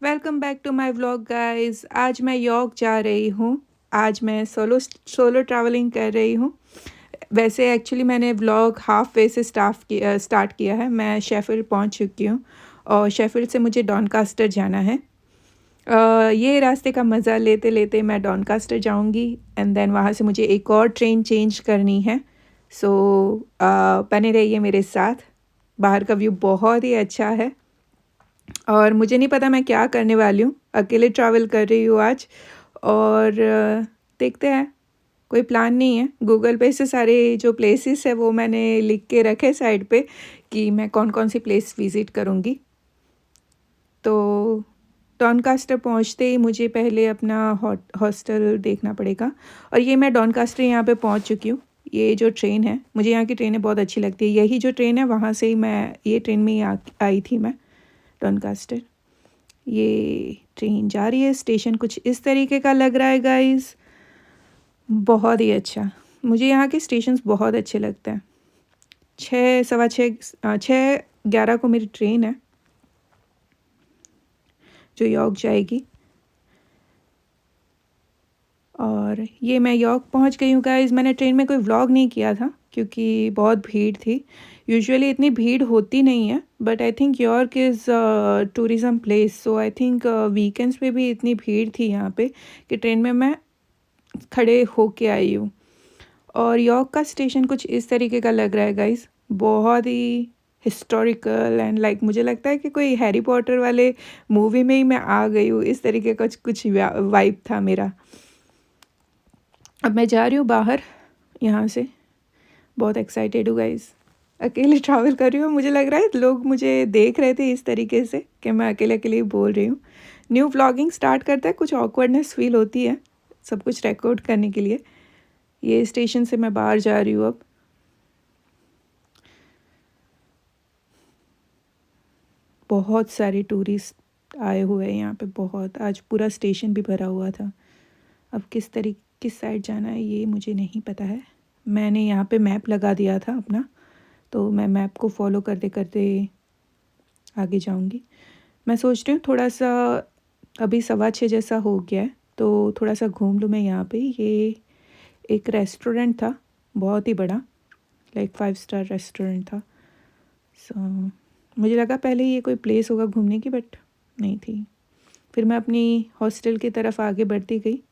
Welcome back to my vlog guys. आज मैं York जा रही हूँ। आज मैं सोलो ट्रैवलिंग कर रही हूँ। वैसे एक्चुअली मैंने व्लॉग हाफ वे से स्टार्ट किया है। मैं शेफिल्ड पहुँच चुकी हूँ और शेफिल्ड से मुझे डॉनकास्टर जाना है। ये रास्ते का मज़ा लेते लेते मैं डॉनकास्टर जाऊँगी एंड देन वहाँ से मुझे एक और ट्रेन चेंज करनी है। सो बने रहिए मेरे साथ। बाहर का व्यू बहुत ही अच्छा है और मुझे नहीं पता मैं क्या करने वाली हूँ। अकेले ट्रैवल कर रही हूँ आज और देखते हैं। कोई प्लान नहीं है। गूगल पे से सारे जो प्लेसेस है वो मैंने लिख के रखे साइड पे कि मैं कौन कौन सी प्लेस विज़िट करूँगी। तो डॉनकास्टर पहुँचते ही मुझे पहले अपना हॉस्टल देखना पड़ेगा। और ये मैं डॉनकास्टर यहाँ पे पहुँच चुकी हूँ। ये जो ट्रेन है, मुझे यहाँ की ट्रेनें बहुत अच्छी लगती है। यही जो ट्रेन है वहाँ से ही मैं ये ट्रेन में ही आई थी मैं डॉनकास्टर। ये ट्रेन जा रही है। स्टेशन कुछ इस तरीके का लग रहा है गाइस। बहुत ही अच्छा। मुझे यहाँ के स्टेशंस बहुत अच्छे लगते हैं। 6:15 को मेरी ट्रेन है जो यॉर्क जाएगी। और ये मैं यॉर्क पहुँच गई हूँ गाइस। मैंने ट्रेन में कोई व्लॉग नहीं किया था क्योंकि बहुत भीड़ थी। यूजुअली इतनी भीड़ होती नहीं है but I think York is tourism place, so I think weekends पे भी इतनी भीड़ थी यहाँ पे कि ट्रेन में मैं खड़े होके आई हूँ। और यॉर्क का स्टेशन कुछ इस तरीके का लग रहा है गाइस। बहुत ही हिस्टोरिकल एंड लाइक मुझे लगता है कि कोई हैरी पॉटर वाले मूवी में ही मैं आ गई हूँ। इस तरीके का कुछ वाइब था मेरा। अब मैं जा रही हूँ बाहर यहाँ से। बहुत एक्साइटेड हूँ गाइस। अकेले ट्रैवल कर रही हूँ। मुझे लग रहा है लोग मुझे देख रहे थे इस तरीके से कि मैं अकेले अकेले ही बोल रही हूँ। न्यू व्लॉगिंग स्टार्ट करता है, कुछ ऑकवर्डनेस फील होती है सब कुछ रिकॉर्ड करने के लिए। ये स्टेशन से मैं बाहर जा रही हूँ अब। बहुत सारे टूरिस्ट आए हुए हैं यहाँ पे बहुत। आज पूरा स्टेशन भी भरा हुआ था। अब किस साइड जाना है ये मुझे नहीं पता है। मैंने यहाँ पे मैप लगा दिया था अपना, तो मैं मैप को फॉलो करते करते आगे जाऊँगी। मैं सोच रही हूँ थोड़ा सा, अभी 6:15 जैसा हो गया है तो थोड़ा सा घूम लूँ मैं यहाँ पे। ये एक रेस्टोरेंट था बहुत ही बड़ा, लाइक 5 स्टार रेस्टोरेंट था। सो मुझे लगा पहले ये कोई प्लेस होगा घूमने की बट नहीं थी। फिर मैं अपनी हॉस्टल की तरफ आगे बढ़ती गई।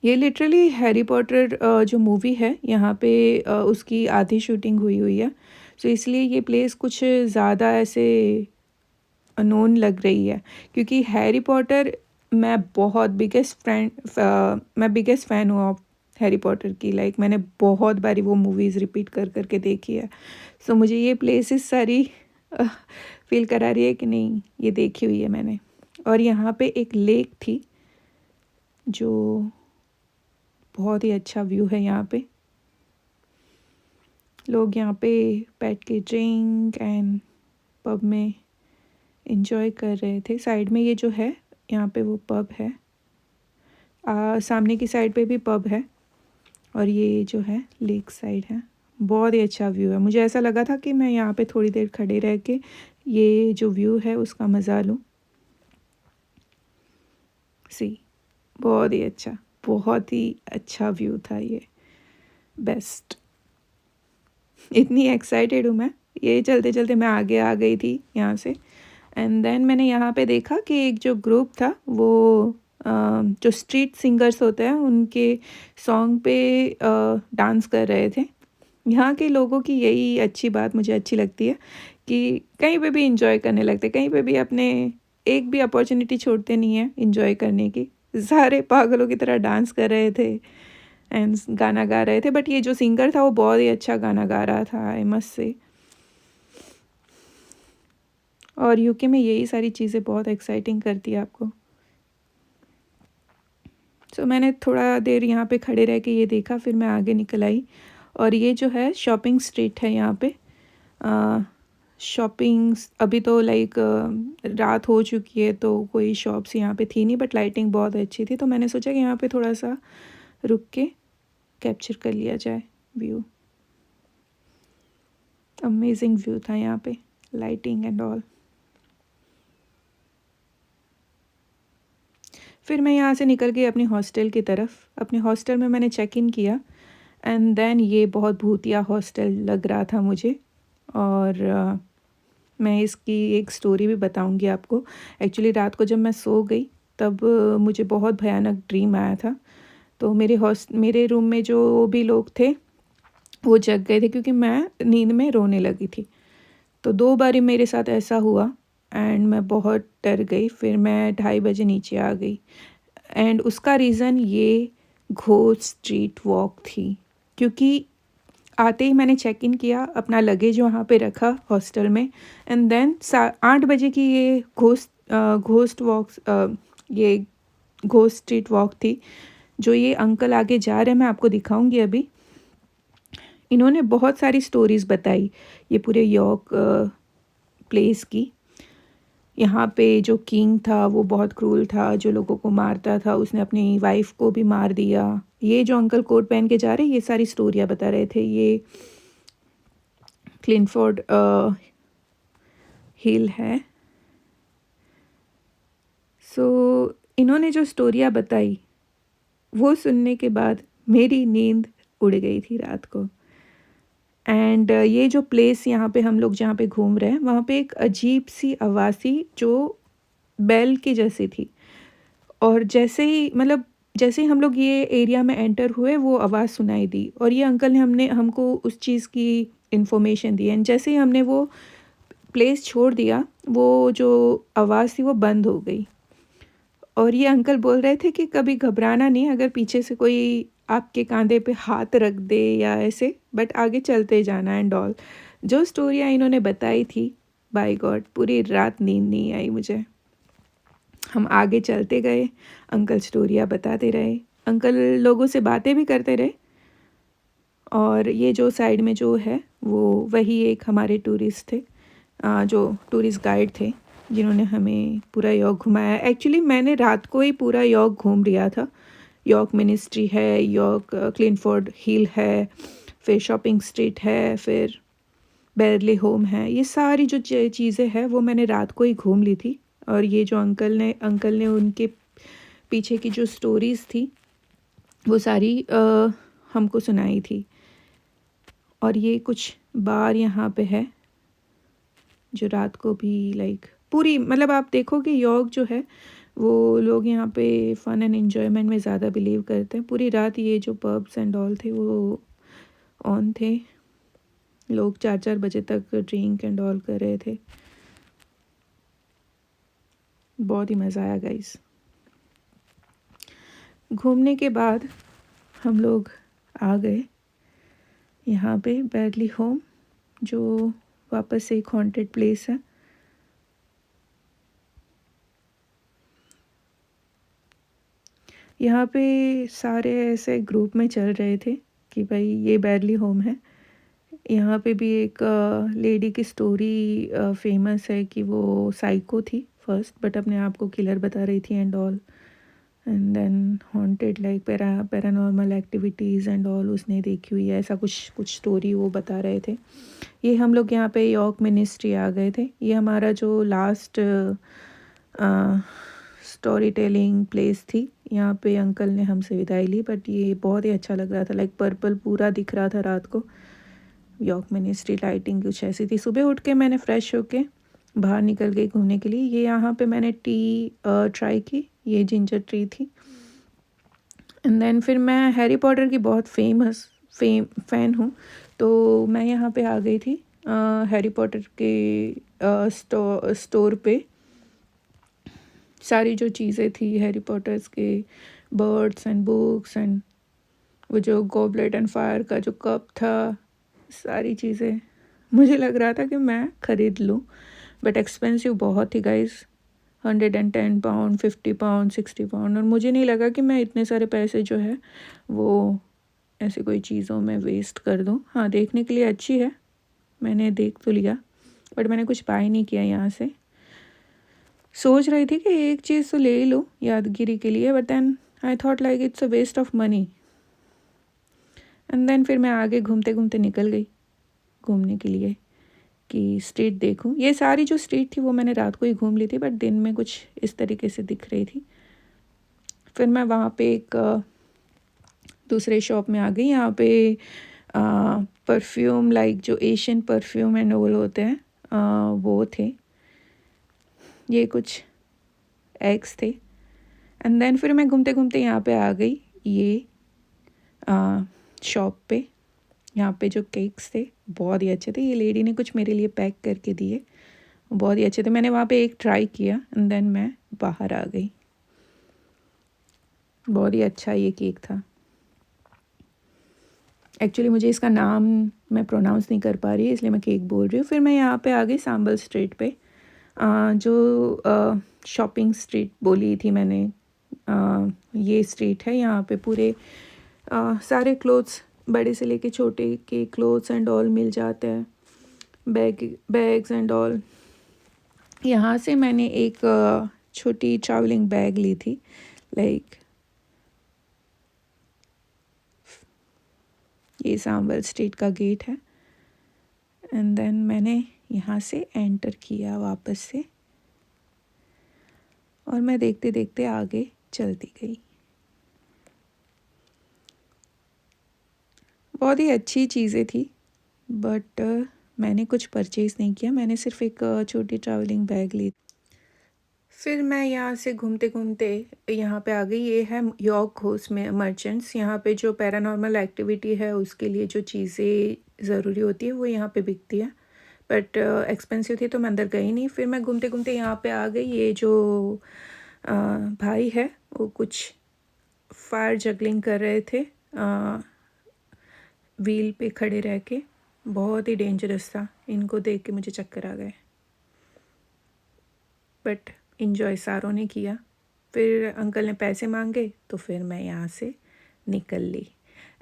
ये लिटरली हैरी पॉटर जो मूवी है यहाँ पे उसकी आधी शूटिंग हुई हुई है। सो इसलिए ये प्लेस कुछ ज़्यादा ऐसे अननोन लग रही है क्योंकि हैरी पॉटर मैं बहुत बिगेस्ट फ़ैन हूँ ऑफ हैरी पॉटर की। लाइक मैंने बहुत बारी वो मूवीज़ रिपीट कर करके देखी है। सो मुझे ये प्लेसेस सारी फील करा रही है कि नहीं ये देखी हुई है मैंने। और यहाँ पे एक लेक थी जो बहुत ही अच्छा व्यू है। यहाँ पे लोग यहाँ पे बैठ के ड्रिंक एंड पब में इंजॉय कर रहे थे। साइड में ये जो है यहाँ पे वो पब है। सामने की साइड पे भी पब है और ये जो है लेक साइड है। बहुत ही अच्छा व्यू है। मुझे ऐसा लगा था कि मैं यहाँ पे थोड़ी देर खड़े रह के ये जो व्यू है उसका मज़ा लूँ। बहुत ही अच्छा, बहुत ही अच्छा व्यू था ये। बेस्ट। इतनी एक्साइटेड हूँ मैं। ये चलते चलते मैं आगे आ गई थी यहाँ से एंड देन मैंने यहाँ पे देखा कि एक जो ग्रुप था वो जो स्ट्रीट सिंगर्स होते हैं उनके सॉन्ग पे डांस कर रहे थे। यहाँ के लोगों की यही अच्छी बात मुझे अच्छी लगती है कि कहीं पे भी इंजॉय करने लगते, कहीं पे भी अपने एक भी अपॉर्चुनिटी छोड़ते नहीं हैं इंजॉय करने की। सारे पागलों की तरह डांस कर रहे थे एंड गाना गा रहे थे। बट ये जो सिंगर था वो बहुत ही अच्छा गाना गा रहा था, आई मस्ट से। और यूके में यही सारी चीज़ें बहुत एक्साइटिंग करती है आपको। सो मैंने थोड़ा देर यहाँ पे खड़े रह के ये देखा, फिर मैं आगे निकल आई। और ये जो है शॉपिंग स्ट्रीट है यहाँ पे। शॉपिंग्स अभी तो लाइक रात हो चुकी है तो कोई शॉप्स यहाँ पे थी नहीं बट लाइटिंग बहुत अच्छी थी, तो मैंने सोचा कि यहाँ पे थोड़ा सा रुक के कैप्चर कर लिया जाए व्यू। अमेजिंग व्यू था यहाँ पे, लाइटिंग एंड ऑल। फिर मैं यहाँ से निकल गई अपनी हॉस्टल की तरफ। अपने हॉस्टल में मैंने चेक इन किया एंड देन ये बहुत भूतिया हॉस्टल लग रहा था मुझे। और मैं इसकी एक स्टोरी भी बताऊंगी आपको। एक्चुअली रात को जब मैं सो गई तब मुझे बहुत भयानक ड्रीम आया था। तो मेरे रूम में जो भी लोग थे वो जग गए थे क्योंकि मैं नींद में रोने लगी थी। तो 2 बारी मेरे साथ ऐसा हुआ एंड मैं बहुत डर गई। फिर मैं 2:30 बजे नीचे आ गई एंड उसका रीज़न ये घोस्ट स्ट्रीट वॉक थी। क्योंकि आते ही मैंने चेक इन किया, अपना लगेज वहाँ पे रखा हॉस्टल में एंड देन 8 बजे की ये ये घोस्ट स्ट्रीट वॉक थी। जो ये अंकल आगे जा रहे हैं मैं आपको दिखाऊंगी अभी। इन्होंने बहुत सारी स्टोरीज़ बताई ये पूरे यॉर्क प्लेस की। यहाँ पे जो किंग था वो बहुत क्रूल था, जो लोगों को मारता था उसने अपनी वाइफ को भी मार दिया। ये जो अंकल कोट पहन के जा रहे ये सारी स्टोरियाँ बता रहे थे। ये क्लिनफोर्ड हिल है। सो इन्होंने जो स्टोरियाँ बताई वो सुनने के बाद मेरी नींद उड़ गई थी रात को। एंड ये जो प्लेस यहाँ पे हम लोग जहाँ पे घूम रहे हैं वहाँ पे एक अजीब सी आवाज़ थी जो बेल की जैसी थी। और जैसे ही हम लोग ये एरिया में एंटर हुए वो आवाज़ सुनाई दी और ये अंकल ने हमको उस चीज़ की इन्फॉर्मेशन दी। एंड जैसे ही हमने वो प्लेस छोड़ दिया वो जो आवाज़ थी वो बंद हो गई। और ये अंकल बोल रहे थे कि कभी घबराना नहीं, अगर पीछे से कोई आपके कंधे पे हाथ रख दे या ऐसे, बट आगे चलते जाना एंड ऑल। जो स्टोरियाँ इन्होंने बताई थी, बाय गॉड पूरी रात नींद नहीं आई मुझे। हम आगे चलते गए, अंकल स्टोरियाँ बताते रहे, अंकल लोगों से बातें भी करते रहे। और ये जो साइड में जो है वो वही एक हमारे टूरिस्ट थे, जो टूरिस्ट गाइड थे जिन्होंने हमें पूरा यॉर्क घुमाया। एक्चुअली मैंने रात को ही पूरा यॉर्क घूम लिया था। यॉर्क मिनिस्ट्री है, यॉर्क क्लिनफोर्ड हिल है, फिर शॉपिंग स्ट्रीट है, फिर बेरली होम है। ये सारी जो चीज़ें हैं वो मैंने रात को ही घूम ली थी। और ये जो अंकल ने उनके पीछे की जो स्टोरीज़ थी वो सारी हमको सुनाई थी। और ये कुछ बार यहाँ पे है जो रात को भी पूरी आप देखोगे यॉर्क जो है वो लोग यहाँ पे फ़न एंड एन्जॉयमेंट में ज़्यादा बिलीव करते हैं। पूरी रात ये जो पब्स एंड ऑल थे वो ऑन थे। लोग 4-4 बजे तक ड्रिंक एंड ऑल कर रहे थे। बहुत ही मज़ा आया गाइस। घूमने के बाद हम लोग आ गए यहाँ पे बेरली होम, जो वापस से एक हॉन्टेड प्लेस है। यहाँ पे सारे ऐसे ग्रुप में चल रहे थे कि भाई ये बेरली होम है। यहाँ पे भी एक लेडी की स्टोरी फेमस है कि वो साइको थी फर्स्ट, बट अपने आप को किलर बता रही थी and all, and then haunted paranormal activities and all उसने देखी हुई है, ऐसा कुछ स्टोरी वो बता रहे थे। ये हम लोग यहाँ पे यॉर्क मिनिस्ट्री आ गए थे। ये हमारा जो लास्ट स्टोरी टेलिंग प्लेस थी। यहाँ पे अंकल ने हमसे विदाई ली, बट ये बहुत ही अच्छा लग रहा था। पर्पल पूरा दिख रहा था रात को। यॉर्क मिनिस्ट्री लाइटिंग कुछ ऐसी थी। सुबह उठ के मैंने फ़्रेश होके बाहर निकल गई घूमने के लिए। ये यहाँ पे मैंने टी ट्राई की, ये जिंजर ट्री थी। एंड देन फिर मैं हैरी पॉटर की बहुत फ़ैन हूँ, तो मैं यहाँ पे आ गई थी हैरी पॉटर के स्टोर पे। सारी जो चीज़ें थी हैरी पॉटर्स के, बर्ड्स एंड बुक्स एंड वो जो गॉबलेट एंड फायर का जो कप था, सारी चीज़ें मुझे लग रहा था कि मैं ख़रीद लूँ, बट एक्सपेंसिव बहुत थी गाइस। 110 pound, 50 pound, 60 pound. और मुझे नहीं लगा कि मैं इतने सारे पैसे जो है वो ऐसे कोई चीज़ों में वेस्ट कर दूँ। हाँ, देखने के लिए अच्छी है, मैंने देख तो लिया, बट मैंने कुछ बाय नहीं किया यहाँ से। सोच रही थी कि एक चीज़ तो ले ही लूँ यादगिरी के लिए, but then I thought it's a waste of money. And then फिर मैं आगे घूमते घूमते निकल गई घूमने के लिए कि स्ट्रीट देखूं। ये सारी जो स्ट्रीट थी वो मैंने रात को ही घूम ली थी, बट दिन में कुछ इस तरीके से दिख रही थी। फिर मैं वहाँ पे एक दूसरे शॉप में आ गई। यहाँ पे परफ्यूम लाइक जो एशियन परफ्यूम एंड ऑल होते हैं वो थे। ये कुछ एग्स थे। एंड देन फिर मैं घूमते घूमते यहाँ पे आ गई ये शॉप पे। यहाँ पे जो केक्स थे बहुत ही अच्छे थे। ये लेडी ने कुछ मेरे लिए पैक करके दिए, बहुत ही अच्छे थे। मैंने वहाँ पे एक ट्राई किया एंड देन मैं बाहर आ गई। बहुत ही अच्छा ये केक था। एक्चुअली मुझे इसका नाम मैं प्रोनाउंस नहीं कर पा रही, इसलिए मैं केक बोल रही हूँ। फिर मैं यहाँ पे आ गई सांबल स्ट्रीट पे, जो शॉपिंग स्ट्रीट बोली थी मैंने। ये स्ट्रीट है, यहाँ पे पूरे सारे क्लोथ्स, बड़े से लेके छोटे के क्लोथ्स एंड ऑल मिल जाते हैं, बैग्स एंड ऑल। यहाँ से मैंने एक छोटी ट्रैवलिंग बैग ली थी, लाइक ये सांबल स्ट्रीट का गेट है। एंड देन मैंने यहाँ से एंटर किया वापस से, और मैं देखते देखते आगे चलती गई। बहुत ही अच्छी चीज़ें थी, बट मैंने कुछ परचेज़ नहीं किया। मैंने सिर्फ एक छोटी ट्रैवलिंग बैग ली। फिर मैं यहाँ से घूमते घूमते यहाँ पे आ गई। ये है यॉर्क हाउस में मर्चेंट्स। यहाँ पे जो पैरानॉर्मल एक्टिविटी है उसके लिए जो चीज़ें ज़रूरी होती है वो यहाँ पे बिकती है, बट एक्सपेंसिव थी तो मैं अंदर गई नहीं। फिर मैं घूमते घूमते यहाँ पे आ गई। ये जो भाई है वो कुछ फायर जगलिंग कर रहे थे व्हील पे खड़े रह के। बहुत ही डेंजरस था, इनको देख के मुझे चक्कर आ गए, बट इन्जॉय सारों ने किया। फिर अंकल ने पैसे मांगे तो फिर मैं यहाँ से निकल ली।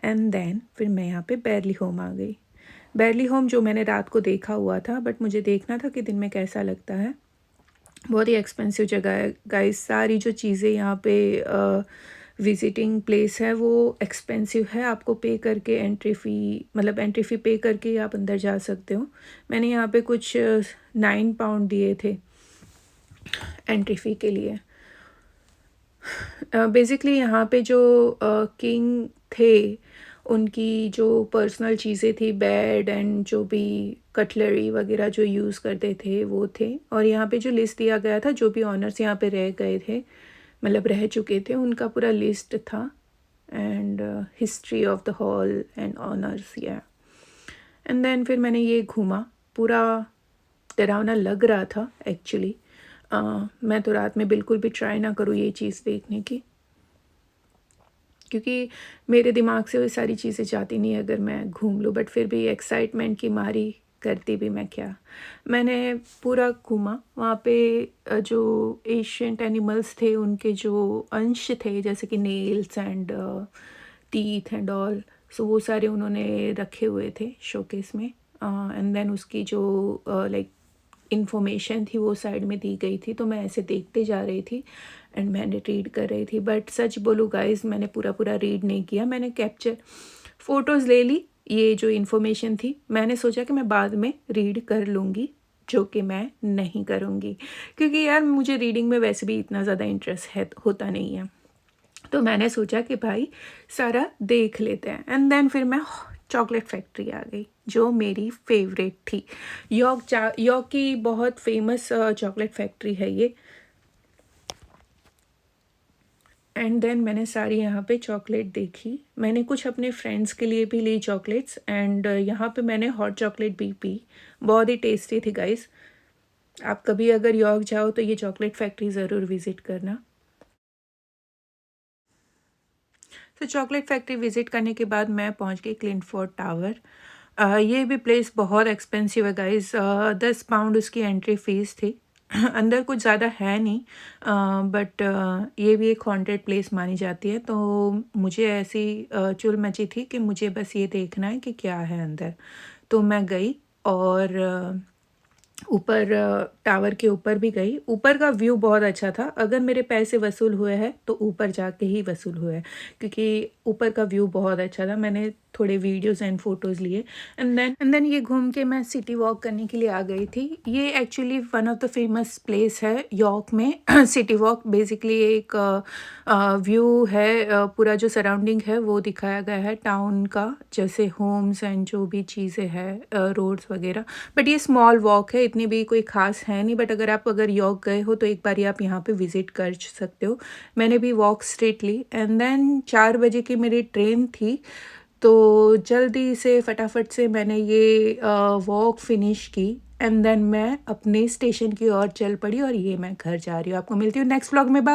एंड देन फिर मैं यहाँ पे बैरली होम आ गई। बैरली होम जो मैंने रात को देखा हुआ था, बट मुझे देखना था कि दिन में कैसा लगता है। बहुत ही एक्सपेंसिव जगह है गाइस। सारी जो चीज़ें यहाँ पे विजिटिंग प्लेस है वो एक्सपेंसिव है। आपको पे करके एंट्री फ़ी, मतलब एंट्री फ़ी पे करके ही आप अंदर जा सकते हो। मैंने यहाँ पे कुछ 9 पाउंड दिए थे एंट्री फ़ी के लिए। बेसिकली यहाँ पे जो किंग थे उनकी जो पर्सनल चीज़ें थी, बेड एंड जो भी कटलरी वगैरह जो यूज़ करते थे वो थे। और यहाँ पे जो लिस्ट दिया गया था, जो भी ऑनर्स यहाँ पे रह गए थे, मतलब रह चुके थे, उनका पूरा लिस्ट था and history of the hall and honours या। एंड देन फिर मैंने ये घूमा। पूरा डरावना लग रहा था एक्चुअली। मैं तो रात में बिल्कुल भी ट्राई ना करूँ ये चीज़ देखने की, क्योंकि मेरे दिमाग से वो सारी चीज़ें जाती नहीं अगर मैं घूम लूँ। बट फिर भी एक्साइटमेंट की मारी करती भी मैं क्या। मैंने पूरा घूमा। वहाँ पे जो एशियंट एनिमल्स थे उनके जो अंश थे, जैसे कि nails and teeth and all, so वो सारे उन्होंने रखे हुए थे शोकेस में। एंड देन उसकी जो लाइक इन्फॉर्मेशन थी वो साइड में दी गई थी, तो मैं ऐसे देखते जा रही थी एंड मैंने रीड कर रही थी। बट सच बोलूँ गाइस, मैंने पूरा रीड नहीं किया। मैंने कैप्चर फ़ोटोज़ ले ली। ये जो इन्फॉर्मेशन थी मैंने सोचा कि मैं बाद में रीड कर लूँगी, जो कि मैं नहीं करूँगी, क्योंकि यार मुझे रीडिंग में वैसे भी इतना ज़्यादा इंटरेस्ट है होता नहीं है। तो मैंने सोचा कि भाई सारा देख लेते हैं। एंड देन फिर मैं चॉकलेट फैक्ट्री आ गई, जो मेरी फेवरेट थी। यॉर्क की बहुत फेमस चॉकलेट फैक्ट्री है ये। एंड देन मैंने सारी यहाँ पे चॉकलेट देखी। मैंने कुछ अपने फ्रेंड्स के लिए भी ली चॉकलेट्स, एंड यहाँ पे मैंने हॉट चॉकलेट भी पी। बहुत ही टेस्टी थी गाइस। आप कभी अगर यॉर्क जाओ तो ये चॉकलेट फैक्ट्री ज़रूर विज़िट करना। तो चॉकलेट फैक्ट्री विज़िट करने के बाद मैं पहुँच गई क्लिंटफोर्ड टावर। ये भी प्लेस बहुत एक्सपेंसिव है गाइस। 10 पाउंड उसकी एंट्री फ़ीस थी। अंदर कुछ ज़्यादा है नहीं, बट ये भी एक हॉन्टेड प्लेस मानी जाती है। तो मुझे ऐसी चुल मची थी कि मुझे बस ये देखना है कि क्या है अंदर। तो मैं गई और ऊपर टावर के ऊपर भी गई। ऊपर का व्यू बहुत अच्छा था। अगर मेरे पैसे वसूल हुए हैं तो ऊपर जाके ही वसूल हुए हैं, क्योंकि ऊपर का व्यू बहुत अच्छा था। मैंने थोड़े वीडियोस एंड फोटोज़ लिए एंड देन ये घूम के मैं सिटी वॉक करने के लिए आ गई थी। ये actually one of the famous place है यॉर्क में। सिटी वॉक बेसिकली एक व्यू है, पूरा जो सराउंडिंग है वो दिखाया गया है टाउन का, जैसे होम्स एंड जो भी चीज़ें हैं, रोड्स वगैरह। बट ये स्मॉल वॉक है, इतनी भी कोई ख़ास है नहीं। बट अगर यॉर्क गए हो तो एक बार आप यहाँ पे विज़िट कर सकते हो। मैंने भी वॉक स्ट्रीट ली एंड देन 4 बजे की मेरी ट्रेन थी, तो जल्दी से फटाफट से मैंने ये वॉक फिनिश की एंड देन मैं अपने स्टेशन की ओर चल पड़ी और ये मैं घर जा रही हूँ। आपको मिलती हूँ नेक्स्ट व्लॉग में। बाय।